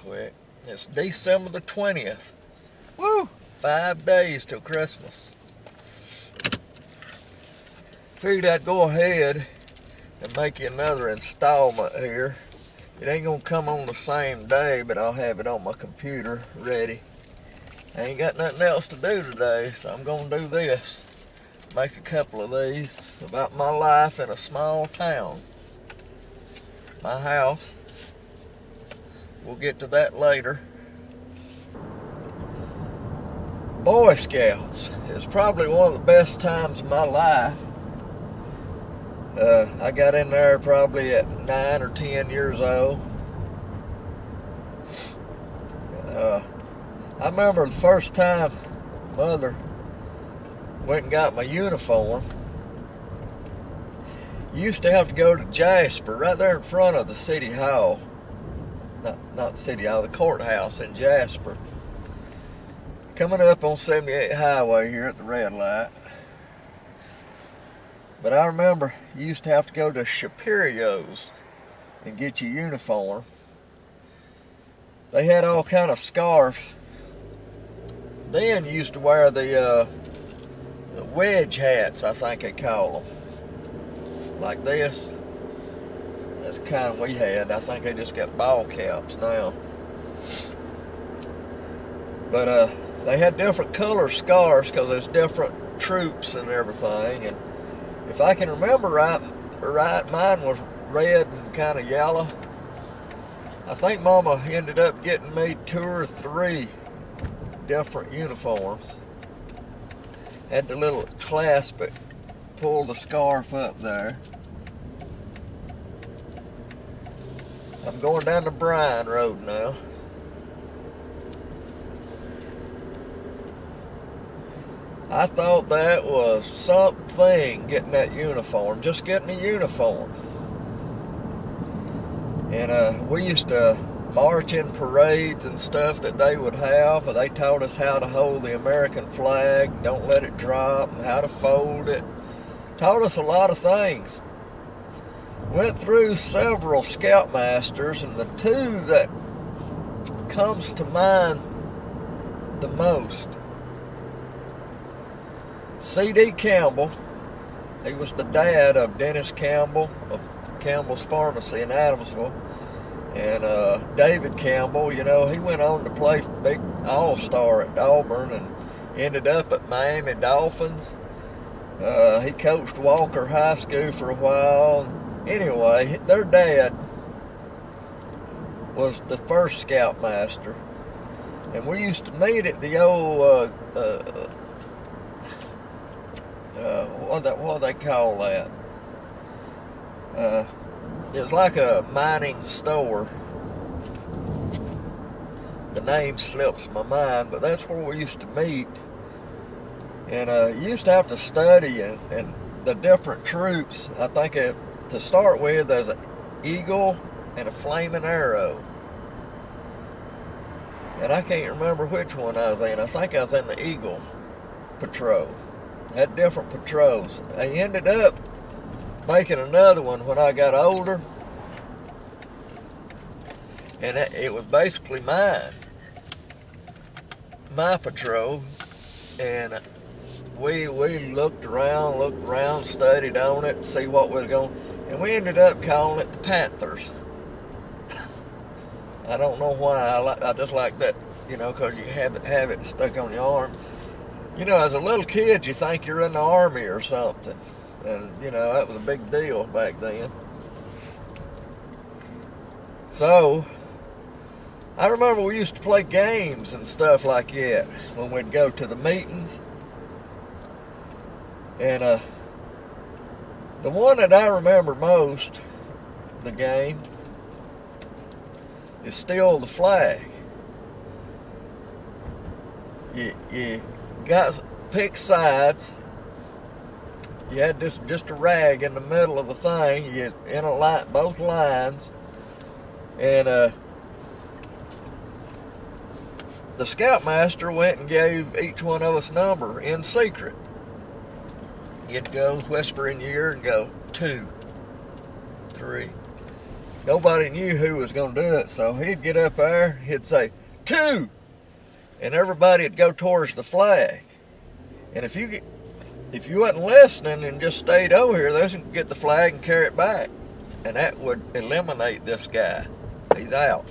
quick. It's December the 20th. Woo! 5 days till Christmas. Figured I'd go ahead and make you another installment here. It ain't gonna come on the same day, but I'll have it on my computer ready. I ain't got nothing else to do today, so I'm gonna do this. Make a couple of these about my life in a small town. My house. We'll get to that later. Boy Scouts is probably one of the best times of my life. I got in there probably at 9 or 10 years old. I remember the first time Mother went and got my uniform. You used to have to go to Jasper, right there in front of the city hall. Not the city hall, the courthouse in Jasper. Coming up on 78 Highway here at the red light. But I remember you used to have to go to Shapiro's and get your uniform. They had all kind of scarves. Then you used to wear the wedge hats, I think they call them. Like this. That's the kind we had. I think they just got ball caps now. But they had different color scarves because there's different troops and everything. And if I can remember right, mine was red and kind of yellow. I think Mama ended up getting me 2 or 3 different uniforms. Had the little clasp that pulled the scarf up there. I'm going down the Bryan Road now. I thought that was something, getting that uniform, just getting a uniform. And we used to march in parades and stuff that they would have. They taught us how to hold the American flag, don't let it drop, and how to fold it. Taught us a lot of things. Went through several scoutmasters, and the 2 that comes to mind the most. C.D. Campbell, he was the dad of Dennis Campbell of Campbell's Pharmacy in Adamsville. And David Campbell, you know, he went on to play big all-star at Auburn and ended up at Miami Dolphins. He coached Walker High School for a while. Anyway, their dad was the first scoutmaster. And we used to meet at the old, what do they call that? It was like a mining store. The name slips my mind, but that's where we used to meet. And you used to have to study and the different troops. I think to start with, there's an eagle and a flaming arrow. And I can't remember which one I was in. I think I was in the Eagle Patrol. Had different patrols. I ended up making another one when I got older, and it was basically my patrol. And we looked around, studied on it, see what was going, and we ended up calling it the Panthers. I don't know why. I just like that, you know, because you have it stuck on your arm. You know, as a little kid, you think you're in the Army or something. And, you know, that was a big deal back then. So, I remember we used to play games and stuff like that when we'd go to the meetings. And the one that I remember most, the game, is still the flag. You got pick sides. You had just a rag in the middle of the thing. You in a line, both lines, and the scoutmaster went and gave each one of us a number in secret. You'd go whisper in your ear and go 2, 3, nobody knew who was going to do it. So he'd get up there, he'd say, 2! And everybody would go towards the flag. And if you wasn't listening and just stayed over here, they would get the flag and carry it back. And that would eliminate this guy. He's out.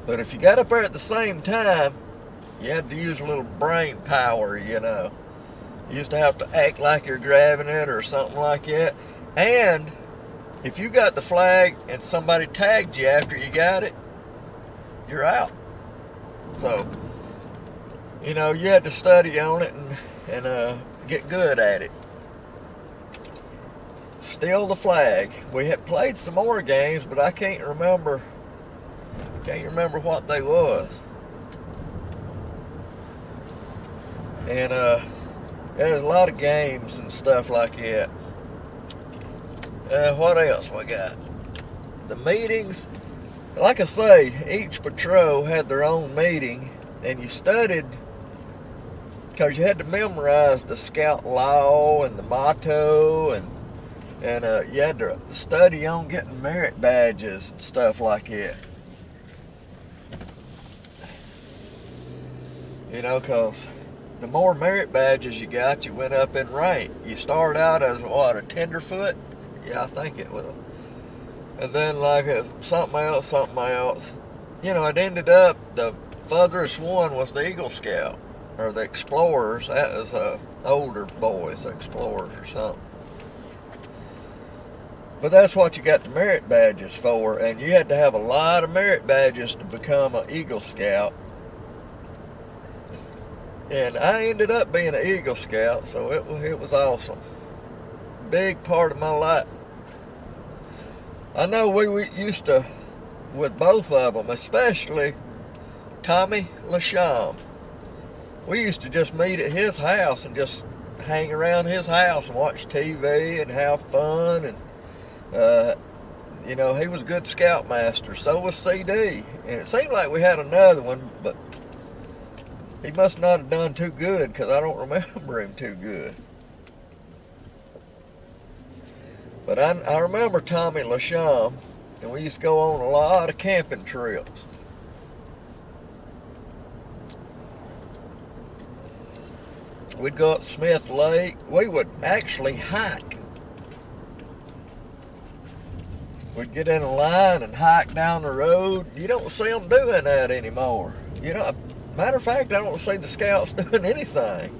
But if you got up there at the same time, you had to use a little brain power, you know. You used to have to act like you're grabbing it or something like that. And if you got the flag and somebody tagged you after you got it, you're out. So, you know, you had to study on it and get good at it. Steal the flag. We had played some more games, but I can't remember what they was. And there's a lot of games and stuff like that. What else we got? The meetings. Like I say, each patrol had their own meeting, and you studied because you had to memorize the scout law and the motto, and you had to study on getting merit badges and stuff like that. You know, because the more merit badges you got, you went up in rank. You started out as, what, a tenderfoot? Yeah, I think it was. And then like something else. You know, it ended up, the furthest one was the Eagle Scout, or the Explorers. That was older boys, Explorers or something. But that's what you got the merit badges for, and you had to have a lot of merit badges to become an Eagle Scout. And I ended up being an Eagle Scout, so it was awesome. Big part of my life. I know we used to, with both of them, especially Tommy Lasham. We used to just meet at his house and just hang around his house and watch TV and have fun. And, you know, he was a good scoutmaster. So was CD. And it seemed like we had another one, but he must not have done too good because I don't remember him too good. But I remember Tommy Lasham, and we used to go on a lot of camping trips. We'd go up Smith Lake. We would actually hike. We'd get in a line and hike down the road. You don't see them doing that anymore. You know, matter of fact, I don't see the scouts doing anything.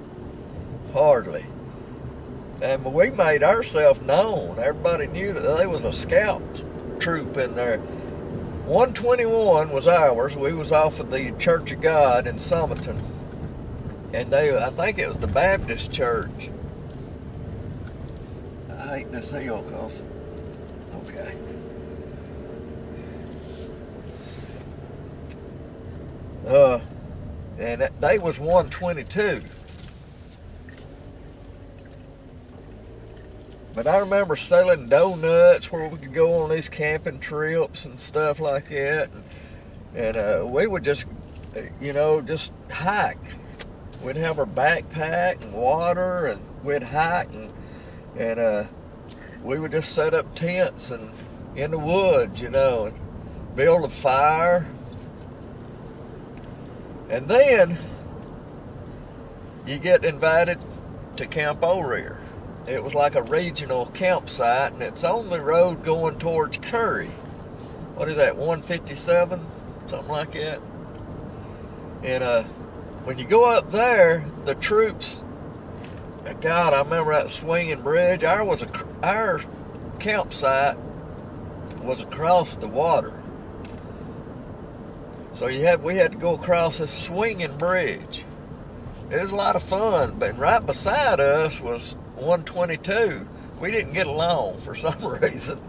Hardly. And we made ourselves known. Everybody knew that there was a scout troop in there. 121 was ours. We was off of the Church of God in Summerton. And I think it was the Baptist church. I hate this hill because, okay. And they was 122. But I remember selling donuts where we could go on these camping trips and stuff like that. And we would just, you know, just hike. We'd have our backpack and water, and we'd hike, and we would just set up tents and in the woods, you know, and build a fire. And then you get invited to Camp O'Rear. It was like a regional campsite, and it's on the road going towards Curry. What is that, 157? Something like that. And when you go up there, the troops, God, I remember that swinging bridge. Our campsite was across the water. So we had to go across this swinging bridge. It was a lot of fun, but right beside us was 122. We didn't get along for some reason.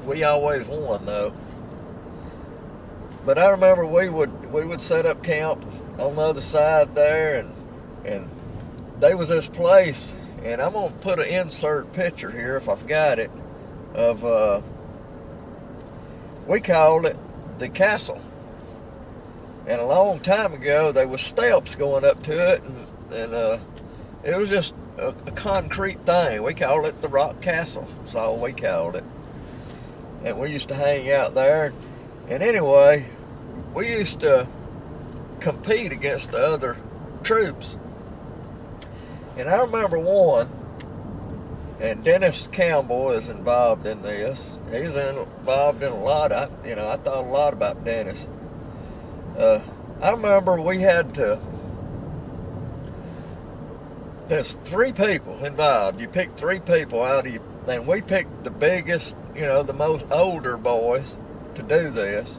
We always won though. But I remember we would set up camp on the other side there, and there was this place, and I'm gonna put an insert picture here if I've got it, of we called it the Castle. And a long time ago, there was steps going up to it, and it was just a concrete thing. We called it the Rock Castle. That's all we called it. And we used to hang out there. And anyway, we used to compete against the other troops. And I remember one, and Dennis Campbell is involved in this. He's involved in a lot. I thought a lot about Dennis. I remember we had to, there's 3 people involved. You pick 3 people out of you, and we picked the biggest, the most older boys to do this.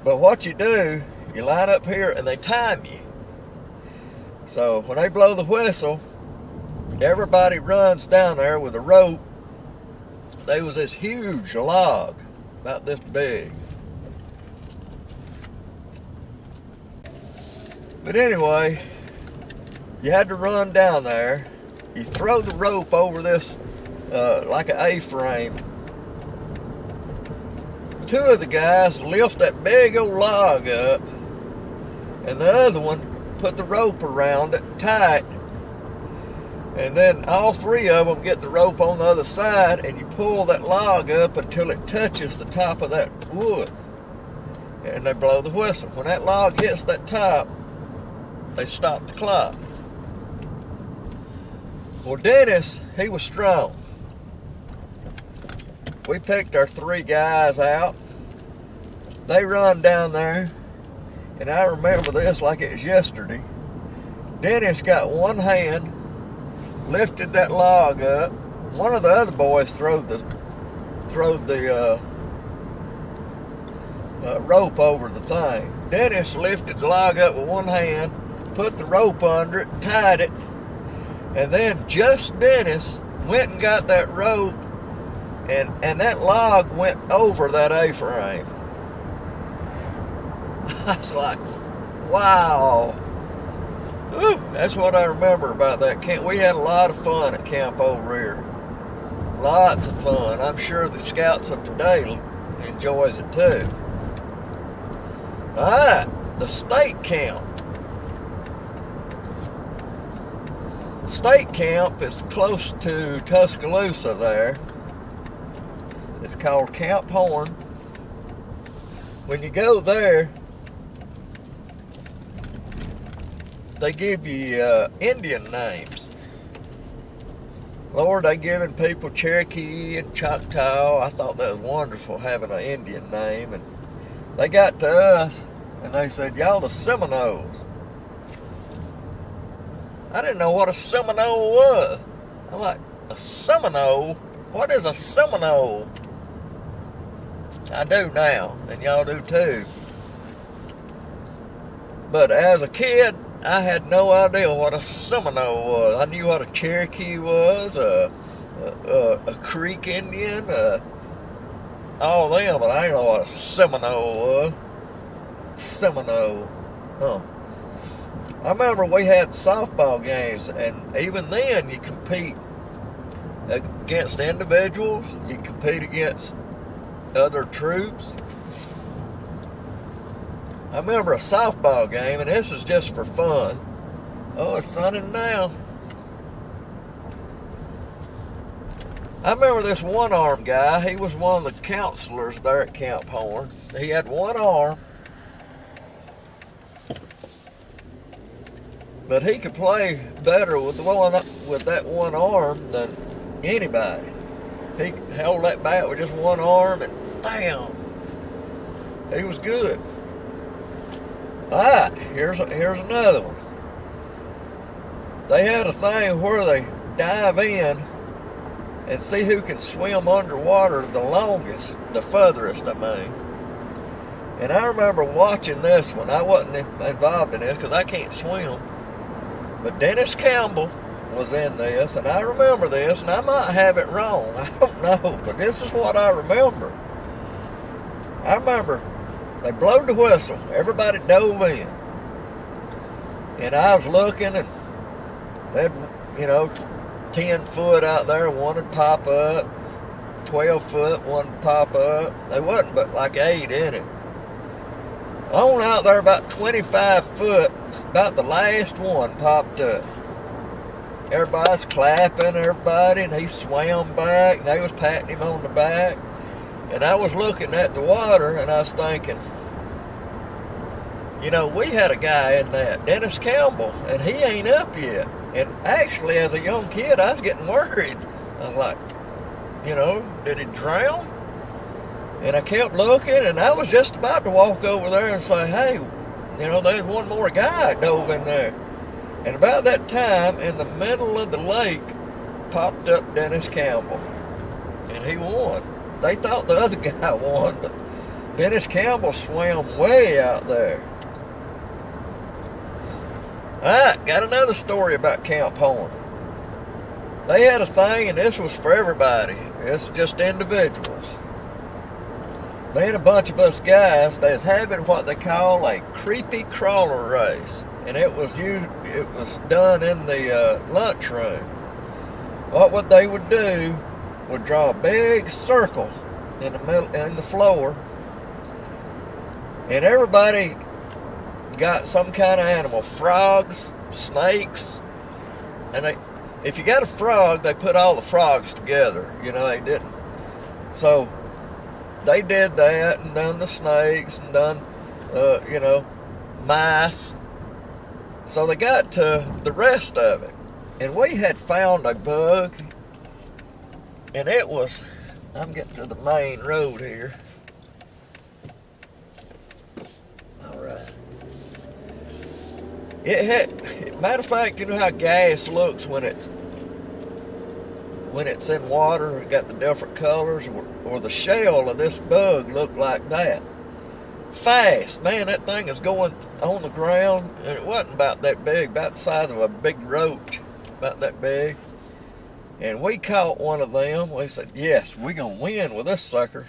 But what you do, you line up here and they time you. So when they blow the whistle, everybody runs down there with a rope. There was this huge log, about this big. But anyway, you had to run down there. You throw the rope over this, like an A-frame. 2 of the guys lift that big old log up, and the other one put the rope around it tight. And then all 3 of them get the rope on the other side, and you pull that log up until it touches the top of that wood. And they blow the whistle. When that log hits that top, they stop the clock. Well, Dennis, he was strong. We picked our 3 guys out. They run down there, and I remember this like it was yesterday. Dennis got one hand, lifted that log up. One of the other boys throwed the rope over the thing. Dennis lifted the log up with one hand, put the rope under it, tied it, and then just Dennis went and got that rope, and that log went over that A-frame. I was like, wow. Whew, that's what I remember about that camp. We had a lot of fun at Camp Over here. Lots of fun. I'm sure the scouts of today enjoys it too. Alright, the state camp. State camp is close to Tuscaloosa there. It's called Camp Horn. When you go there, they give you Indian names. Lord, they giving people Cherokee and Choctaw. I thought that was wonderful, having an Indian name. And they got to us, and they said, y'all the Seminoles. I didn't know what a Seminole was. I'm like, a Seminole? What is a Seminole? I do now, and y'all do too. But as a kid, I had no idea what a Seminole was. I knew what a Cherokee was, a Creek Indian, all them, but I didn't know what a Seminole was. Seminole, huh. I remember we had softball games, and even then you compete against individuals, you compete against other troops. I remember a softball game, and this is just for fun. Oh, it's sunning now. I remember this one-armed guy. He was one of the counselors there at Camp Horn. He had one arm, but he could play better with that one arm than anybody. He held that bat with just one arm, and bam, he was good. All right, here's another one. They had a thing where they dive in and see who can swim underwater the longest, the furthest, I mean. And I remember watching this one. I wasn't involved in this because I can't swim. But Dennis Campbell was in this, and I remember this, and I might have it wrong. I don't know, but this is what I remember. I remember they blowed the whistle. Everybody dove in. And I was looking, and they had, 10 foot out there, one would pop up. 12 foot, one would pop up. They wasn't but like 8 in it. On out there about 25 foot, about the last one popped up. everybody's clapping, everybody, and he swam back, and they was patting him on the back. And I was looking at the water, and I was thinking, you know, we had a guy in that, Dennis Campbell, and he ain't up yet. And actually, as a young kid, I was getting worried. I was like, you know, did he drown? And I kept looking, and I was just about to walk over there and say, hey, you know, there's one more guy dove in there. And about that time, in the middle of the lake, popped up Dennis Campbell. And he won. They thought the other guy won, but Dennis Campbell swam way out there. Alright, got another story about Camp Horn. They had a thing, and this was for everybody. It's just individuals. Me and a bunch of us guys, they was having what they call a creepy crawler race. And it was done in the lunchroom. What they would do would draw a big circle in the middle, in the floor, and everybody got some kind of animal, frogs, snakes, and if you got a frog, they put all the frogs together. You know, they didn't. So they did that, and done the snakes, and done, you know, mice. So they got to the rest of it, and we had found a bug, and it was, I'm getting to the main road here. All right. It had, matter of fact, you know how gas looks when it's in water, it got the different colors, or the shell of this bug looked like that. Fast, man, that thing is going on the ground, and it wasn't about that big, about the size of a big roach, about that big. And we caught one of them. We said, yes, we're going to win with this sucker.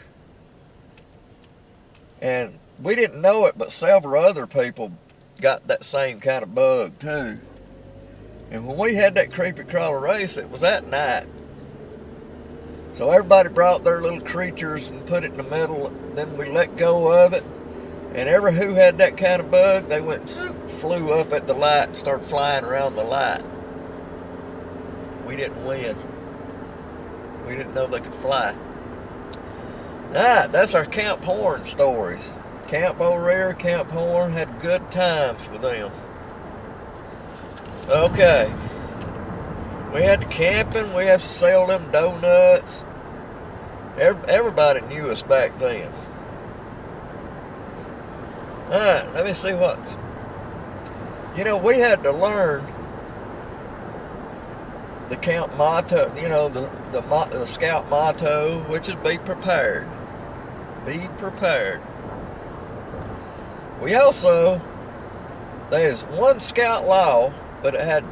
And we didn't know it, but several other people got that same kind of bug too. And when we had that creepy crawler race, it was at night. So everybody brought their little creatures and put it in the middle. Then we let go of it. And every who had that kind of bug, they went, flew up at the light and started flying around the light. We didn't win. We didn't know they could fly. Alright, that's our Camp Horn stories. Camp O'Rear, Camp Horn, had good times with them. Okay. We had the camping, we had to sell them donuts. Everybody knew us back then. Alright, let me see what. You know, we had to learn the camp motto, you know, the scout motto, which is be prepared. Be prepared. We also, there's one scout law, but it had,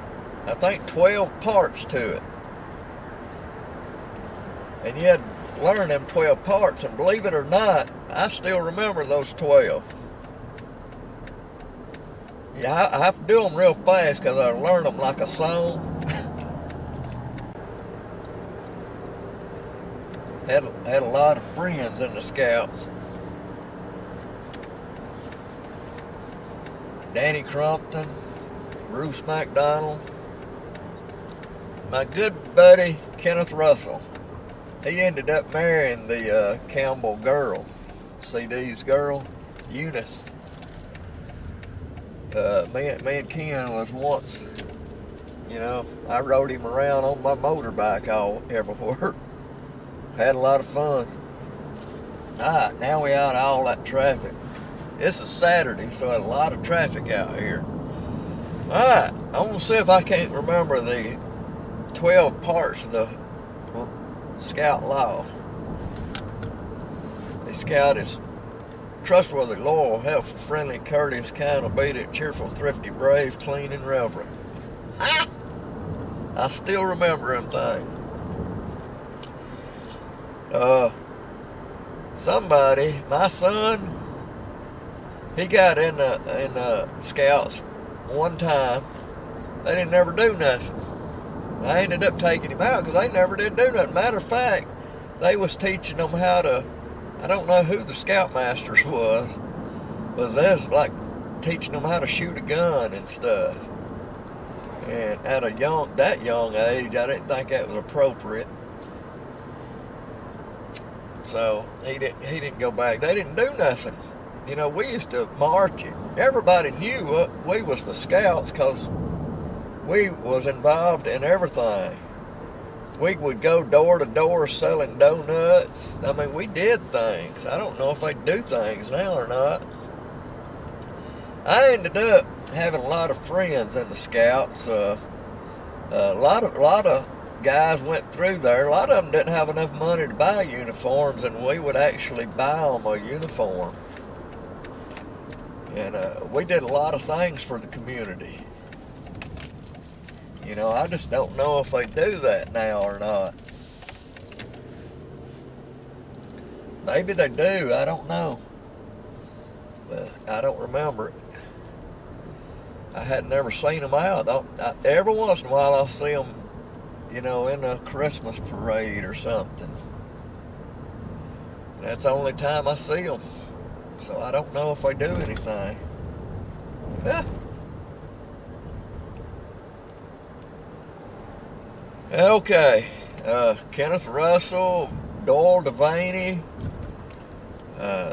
I think, 12 parts to it. And you had to learn them 12 parts, and believe it or not, I still remember those 12. Yeah, I have to do them real fast because I learn them like a song. Had a lot of friends in the Scouts. Danny Crumpton, Bruce McDonald, my good buddy Kenneth Russell. He ended up marrying the Campbell girl, CD's girl, Eunice. Me and Ken was once, you know, I rode him around on my motorbike everywhere. Had a lot of fun. Alright, now we out of all that traffic. This is Saturday, so there's a lot of traffic out here. Alright, I want to see if I can't remember the 12 parts of the Scout law. The Scout is trustworthy, loyal, helpful, friendly, courteous, kind, obedient, cheerful, thrifty, brave, clean, and reverent. Ha! I still remember them things. Somebody, my son, he got in the Scouts one time. They didn't never do nothing. I ended up taking him out because they never did do nothing. Matter of fact, they was teaching them how to, I don't know who the Scoutmasters was, but they was like teaching them how to shoot a gun and stuff. And at that young age, I didn't think that was appropriate. So he didn't go back. They didn't do nothing. You know, we used to march it. Everybody knew we was the Scouts because we was involved in everything. We would go door to door selling donuts. I mean, we did things. I don't know if they do things now or not. I ended up having a lot of friends in the Scouts. A lot of guys went through there. A lot of them didn't have enough money to buy uniforms, and we would actually buy them a uniform. And we did a lot of things for the community. You know, I just don't know if they do that now or not. Maybe they do, I don't know. But I don't remember it. I had never seen them out. Every once in a while I'll see them, you know, in a Christmas parade or something. That's the only time I see them. So I don't know if they do anything. Yeah. Okay. Kenneth Russell, Doyle Devaney.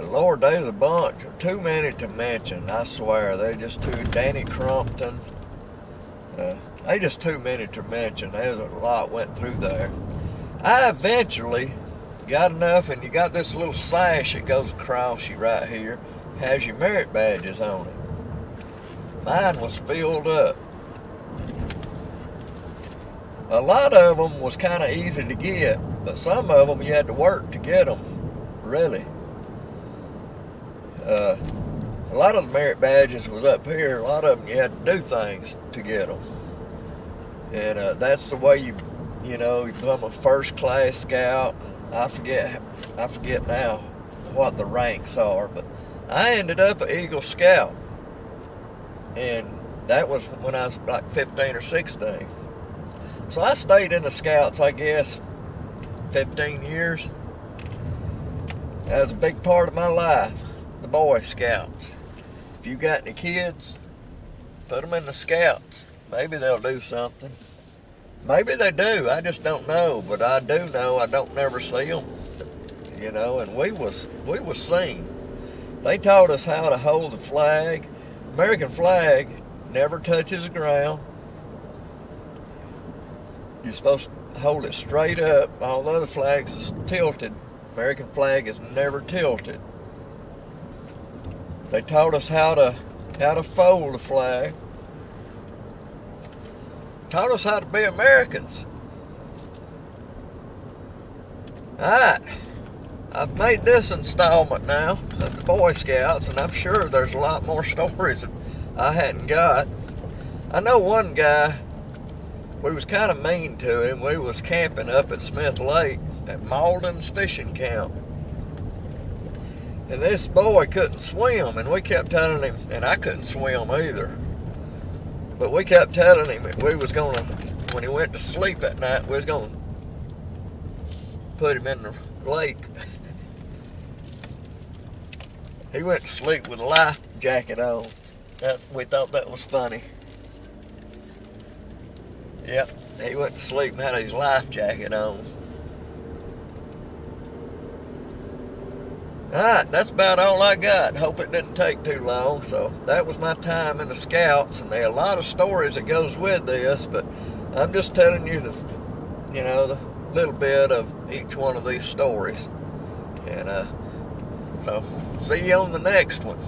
Lord, there's a bunch. Too many to mention, I swear. They're just too. Danny Crumpton. They just too many to mention. There's a lot went through there. I eventually got enough, and you got this little sash that goes across you right here. Has your merit badges on it. Mine was filled up. A lot of them was kind of easy to get, but some of them you had to work to get them, really. A lot of the merit badges was up here. A lot of them you had to do things to get them. And that's the way you become a first class scout. I forget now what the ranks are, but I ended up an Eagle Scout. And that was when I was like 15 or 16. So I stayed in the Scouts, I guess, 15 years. That was a big part of my life, the Boy Scouts. If you got any kids, put them in the Scouts. Maybe they'll do something. Maybe they do, I just don't know. But I do know I don't never see them. You know, and we was seen. They taught us how to hold the flag. American flag never touches the ground. You're supposed to hold it straight up. All the other flags is tilted. American flag is never tilted. They taught us how to fold the flag. Taught us how to be Americans. Alright. I've made this installment now of the Boy Scouts, and I'm sure there's a lot more stories that I hadn't got. I know one guy, we was kind of mean to him. We was camping up at Smith Lake at Malden's fishing camp. And this boy couldn't swim, and we kept telling him, and I couldn't swim either. But we kept telling him that we was gonna, when he went to sleep at night, we was gonna put him in the lake. He went to sleep with a life jacket on. We thought that was funny. Yep, he went to sleep and had his life jacket on. Alright, that's about all I got. Hope it didn't take too long. So that was my time in the Scouts, and there are a lot of stories that goes with this, but I'm just telling you the little bit of each one of these stories. And so see you on the next one.